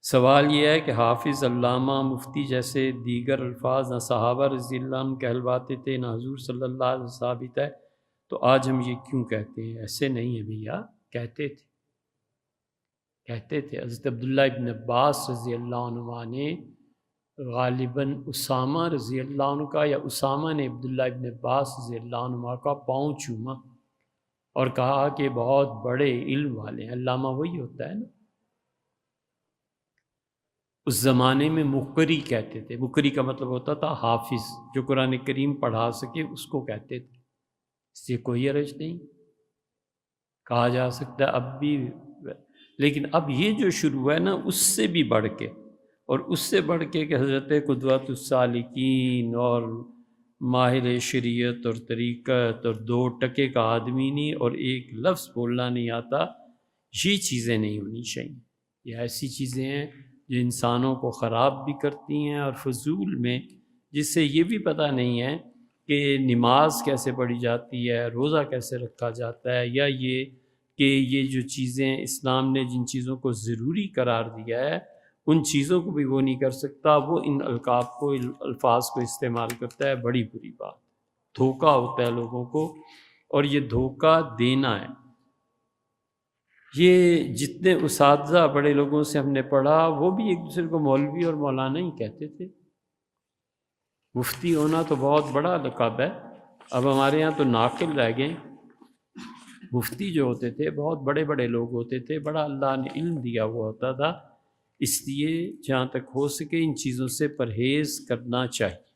سوال یہ ہے کہ حافظ، علامہ، مفتی جیسے دیگر الفاظ نہ صحابہ رضی اللہ عنہ کہلواتے تھے نہ حضور صلی اللہ علیہ وسلم ثابت ہے، تو آج ہم یہ کیوں کہتے ہیں؟ ایسے نہیں ہے بھیا، کہتے تھے حضرت عبداللہ ابن عباس رضی اللہ عنہ نے غالباً اسامہ رضی اللہ عنہ کا یا اسامہ نے عبداللہ ابن عباس رضی اللہ عنہ کا پاؤں چوما اور کہا کہ بہت بڑے علم والے ہیں۔ علامہ وہی ہوتا ہے نا، اس زمانے میں مقری کہتے تھے۔ مقری کا مطلب ہوتا تھا حافظ، جو قرآن کریم پڑھا سکے اس کو کہتے تھے۔ اس سے کوئی حرج نہیں، کہا جا سکتا ہے اب بھی، لیکن اب یہ جو شروع ہے نا اس سے بھی بڑھ کے، اور اس سے بڑھ کے کہ حضرت قدوۃ السالکین اور ماہر شریعت اور طریقت اور 2 ٹکے کا آدمی نہیں اور ایک لفظ بولنا نہیں آتا، یہ چیزیں نہیں ہونی چاہیے۔ یہ ایسی چیزیں ہیں جو انسانوں کو خراب بھی کرتی ہیں، اور فضول میں جس سے یہ بھی پتہ نہیں ہے کہ نماز کیسے پڑھی جاتی ہے، روزہ کیسے رکھا جاتا ہے، یا یہ کہ یہ جو چیزیں اسلام نے جن چیزوں کو ضروری قرار دیا ہے ان چیزوں کو بھی وہ نہیں کر سکتا، وہ ان القاب کو، الفاظ کو استعمال کرتا ہے۔ بڑی بری بات، دھوکہ ہوتا ہے لوگوں کو، اور یہ دھوکہ دینا ہے۔ یہ جتنے اساتذہ بڑے لوگوں سے ہم نے پڑھا وہ بھی ایک دوسرے کو مولوی اور مولانا ہی کہتے تھے۔ مفتی ہونا تو بہت بڑا لقب ہے، اب ہمارے ہاں تو ناقل رہ گئے۔ مفتی جو ہوتے تھے بہت بڑے بڑے لوگ ہوتے تھے، بڑا اللہ نے علم دیا ہوا ہوتا تھا، اس لیے جہاں تک ہو سکے ان چیزوں سے پرہیز کرنا چاہیے۔